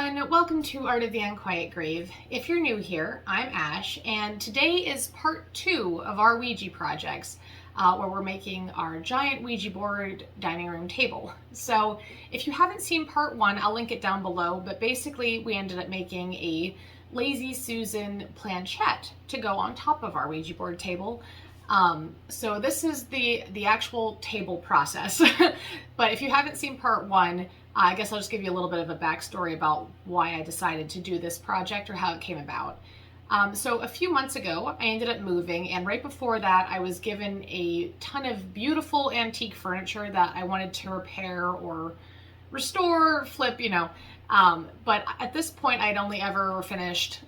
everyone, welcome to Art of the Unquiet Grave. If you're new here, I'm Ash, and today is part 2 of our Ouija projects, where we're making our giant Ouija board dining room table. So if you haven't seen part 1, I'll link it down below, but basically we ended up making a Lazy Susan planchette to go on top of our Ouija board table. So this is the actual table process, but if you haven't seen part 1, I guess I'll just give you a little bit of a backstory about why I decided to do this project or how it came about. So a few months ago, I ended up moving, and right before that, I was given a ton of beautiful antique furniture that I wanted to repair or restore, flip, but at this point, I'd only ever finished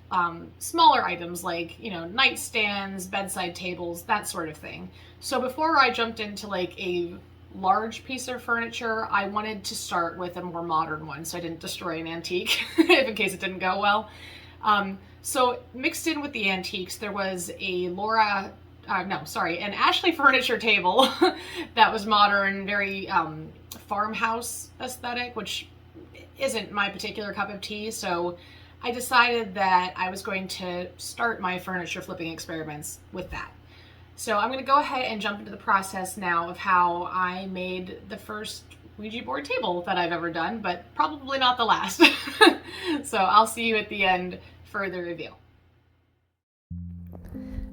smaller items like, nightstands, bedside tables, that sort of thing. So before I jumped into like a large piece of furniture, I wanted to start with a more modern one so I didn't destroy an antique if in case it didn't go well. So mixed in with the antiques, there was an Ashley furniture table that was modern, very farmhouse aesthetic, which isn't my particular cup of tea. So I decided that I was going to start my furniture flipping experiments with that. So I'm going to go ahead and jump into the process now of how I made the first Ouija board table that I've ever done, but probably not the last. So I'll see you at the end for the reveal.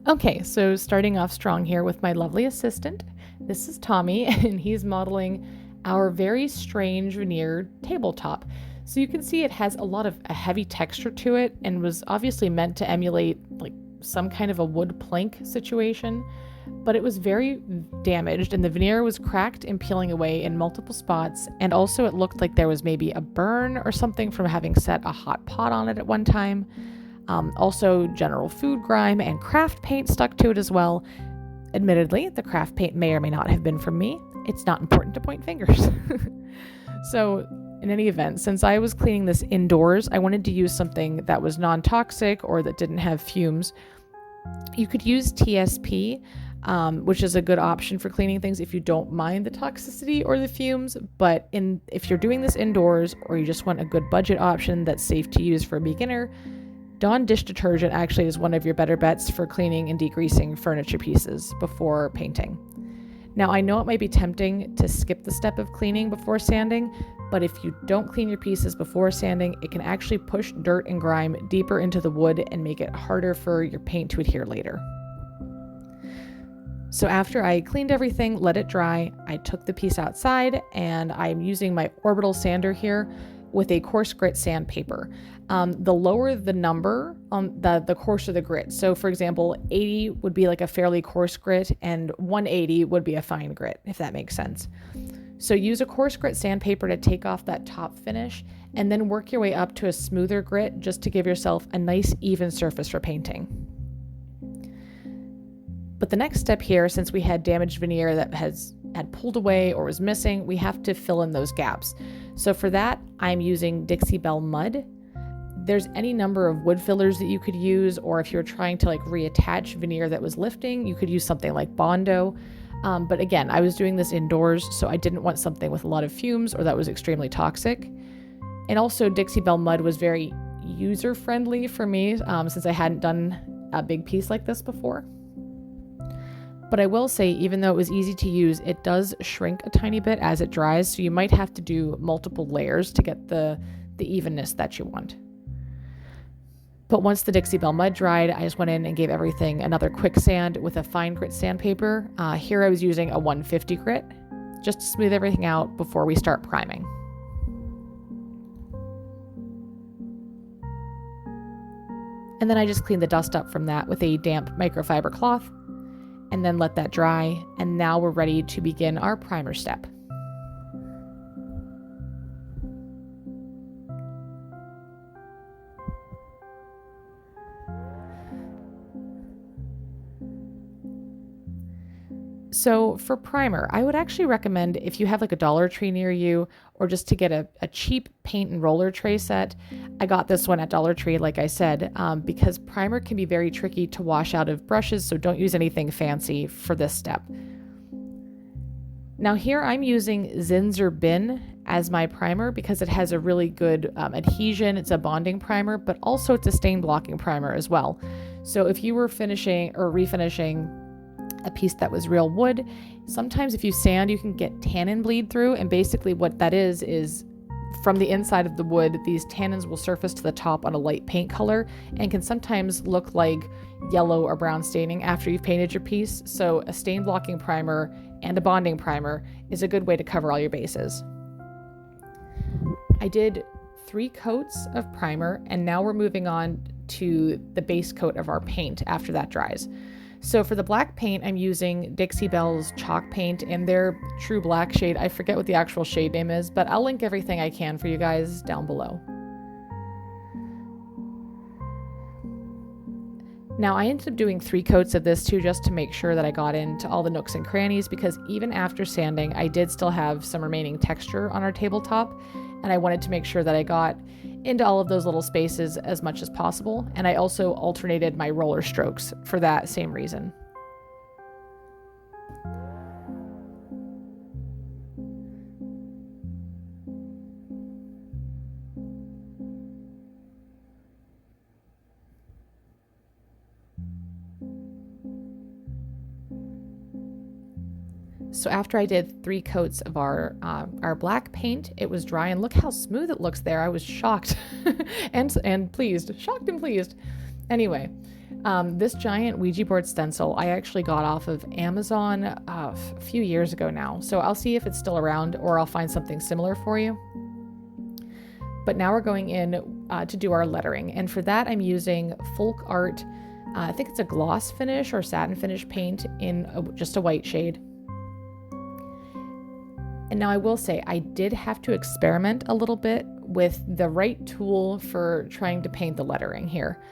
Okay, so starting off strong here with my lovely assistant. This is Tommy, and he's modeling our very strange veneer tabletop. So you can see it has a heavy texture to it and was obviously meant to emulate like some kind of a wood plank situation, but it was very damaged and the veneer was cracked and peeling away in multiple spots, and also it looked like there was maybe a burn or something from having set a hot pot on it at one time. Also general food grime and craft paint stuck to it as well. Admittedly, the craft paint may or may not have been from me. It's not important to point fingers. So in any event, since I was cleaning this indoors, I wanted to use something that was non-toxic or that didn't have fumes. You could use TSP, which is a good option for cleaning things if you don't mind the toxicity or the fumes. But if you're doing this indoors or you just want a good budget option that's safe to use for a beginner, Dawn dish detergent actually is one of your better bets for cleaning and degreasing furniture pieces before painting. Now, I know it might be tempting to skip the step of cleaning before sanding, but if you don't clean your pieces before sanding, it can actually push dirt and grime deeper into the wood and make it harder for your paint to adhere later. So after I cleaned everything, let it dry, I took the piece outside, and I'm using my orbital sander here with a coarse grit sandpaper. The lower the number, the coarser the grit. So for example, 80 would be like a fairly coarse grit, and 180 would be a fine grit, if that makes sense. So use a coarse grit sandpaper to take off that top finish, and then work your way up to a smoother grit just to give yourself a nice even surface for painting. But the next step here, since we had damaged veneer that had pulled away or was missing, we have to fill in those gaps. So for that, I'm using Dixie Belle Mud. There's any number of wood fillers that you could use, or if you're trying to like reattach veneer that was lifting, you could use something like Bondo. But again, I was doing this indoors, so I didn't want something with a lot of fumes or that was extremely toxic. And also Dixie Belle Mud was very user-friendly for me, since I hadn't done a big piece like this before. But I will say, even though it was easy to use, it does shrink a tiny bit as it dries, so you might have to do multiple layers to get the evenness that you want. But once the Dixie Belle Mud dried, I just went in and gave everything another quick sand with a fine grit sandpaper. Here I was using a 150 grit, just to smooth everything out before we start priming. And then I just cleaned the dust up from that with a damp microfiber cloth, and then let that dry, and now we're ready to begin our primer step. So for primer, I would actually recommend, if you have like a Dollar Tree near you, or just to get a cheap paint and roller tray set. I got this one at Dollar Tree, like I said, because primer can be very tricky to wash out of brushes, so don't use anything fancy for this step. Now here I'm using Zinsser bin as my primer because it has a really good adhesion. It's a bonding primer, but also it's a stain blocking primer as well. So if you were finishing or refinishing a piece that was real wood, sometimes if you sand, you can get tannin bleed through. And basically what that is from the inside of the wood, these tannins will surface to the top on a light paint color and can sometimes look like yellow or brown staining after you've painted your piece. So a stain blocking primer and a bonding primer is a good way to cover all your bases. I did 3 coats of primer, and now we're moving on to the base coat of our paint after that dries. So for the black paint, I'm using Dixie Belle's chalk paint in their true black shade. I forget what the actual shade name is, but I'll link everything I can for you guys down below. Now I ended up doing 3 coats of this too, just to make sure that I got into all the nooks and crannies, because even after sanding, I did still have some remaining texture on our tabletop, and I wanted to make sure that I got into all of those little spaces as much as possible. And I also alternated my roller strokes for that same reason. So after I did 3 coats of our black paint, it was dry, and look how smooth it looks there. I was shocked and pleased, shocked and pleased. Anyway, this giant Ouija board stencil I actually got off of Amazon a few years ago now. So I'll see if it's still around, or I'll find something similar for you. But now we're going in to do our lettering, and for that I'm using Folk Art. I think it's a gloss finish or satin finish paint in just a white shade. And now I will say I did have to experiment a little bit with the right tool for trying to paint the lettering here.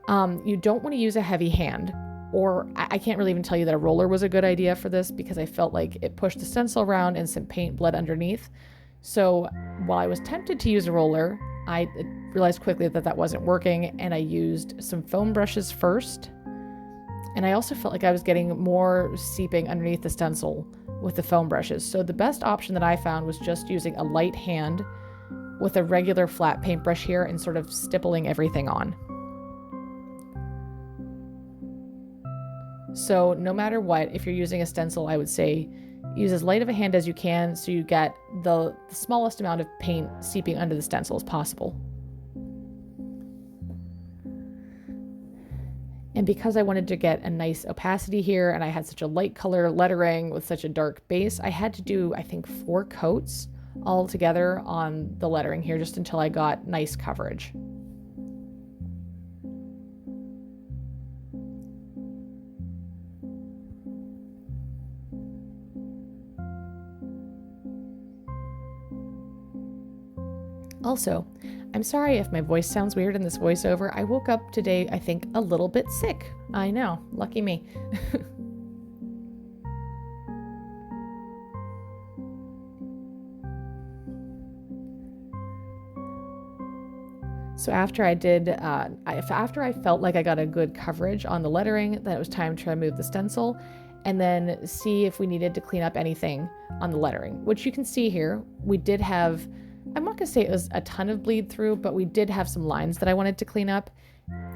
You don't want to use a heavy hand, or I can't really even tell you that a roller was a good idea for this, because I felt like it pushed the stencil around and some paint bled underneath. So while I was tempted to use a roller, I realized quickly that that wasn't working, and I used some foam brushes first. And I also felt like I was getting more seeping underneath the stencil with the foam brushes. So the best option that I found was just using a light hand with a regular flat paintbrush here and sort of stippling everything on. So no matter what, if you're using a stencil, I would say use as light of a hand as you can so you get the smallest amount of paint seeping under the stencil as possible. And because I wanted to get a nice opacity here, and I had such a light color lettering with such a dark base, I had to do, I think, 4 coats all together on the lettering here, just until I got nice coverage. Also, I'm sorry if my voice sounds weird in this voiceover. I woke up today, I think, a little bit sick. I know, lucky me. So after I felt like I got a good coverage on the lettering, then it was time to remove the stencil and then see if we needed to clean up anything on the lettering, which you can see here. We did have, I'm not gonna say it was a ton of bleed through, but we did have some lines that I wanted to clean up.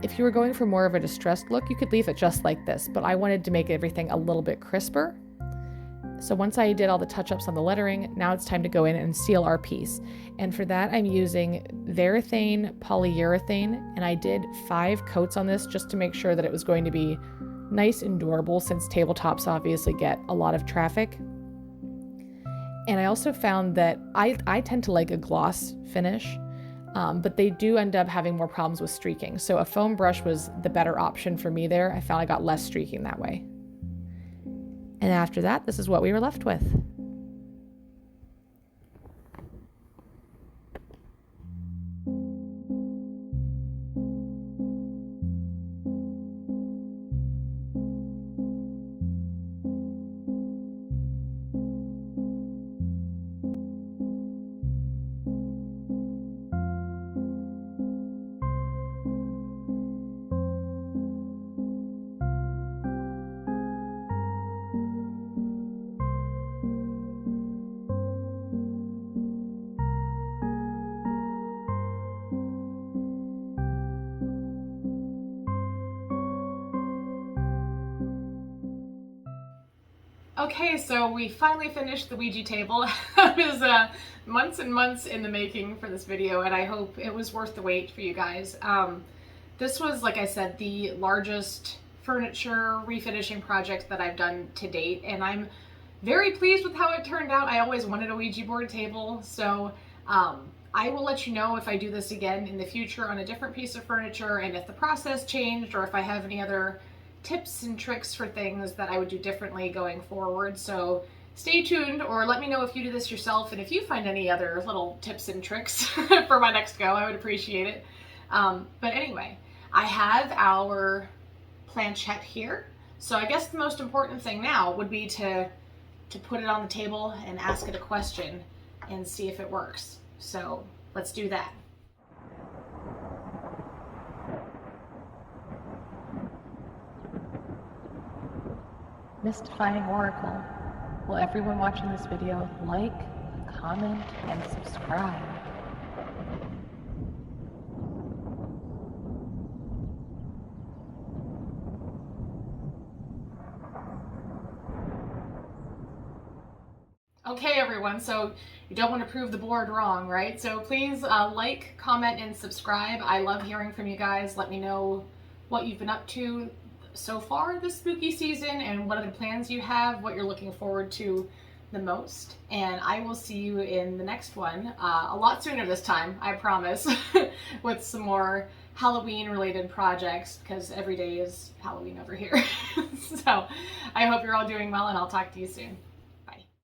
If you were going for more of a distressed look, you could leave it just like this, but I wanted to make everything a little bit crisper. So once I did all the touch-ups on the lettering, now it's time to go in and seal our piece. And for that, I'm using Varathane polyurethane, and I did 5 coats on this just to make sure that it was going to be nice and durable, since tabletops obviously get a lot of traffic. And I also found that I tend to like a gloss finish, but they do end up having more problems with streaking. So a foam brush was the better option for me there. I found I got less streaking that way. And after that, this is what we were left with. Okay, so we finally finished the Ouija table. It was months and months in the making for this video, and I hope it was worth the wait for you guys. This was, like I said, the largest furniture refinishing project that I've done to date, and I'm very pleased with how it turned out. I always wanted a Ouija board table, so I will let you know if I do this again in the future on a different piece of furniture, and if the process changed, or if I have any other tips and tricks for things that I would do differently going forward. So stay tuned, or let me know if you do this yourself, and if you find any other little tips and tricks for my next go, I would appreciate it. But anyway, I have our planchette here. So I guess the most important thing now would be to put it on the table and ask it a question and see if it works. So let's do that. Mystifying Oracle. Will everyone watching this video like, comment, and subscribe? Okay, everyone, so you don't want to prove the board wrong, right? So please like, comment, and subscribe. I love hearing from you guys. Let me know what you've been up to so far this spooky season and what other plans you have, what you're looking forward to the most. And I will see you in the next one, a lot sooner this time, I promise, with some more Halloween related projects, because every day is Halloween over here. So I hope you're all doing well, and I'll talk to you soon.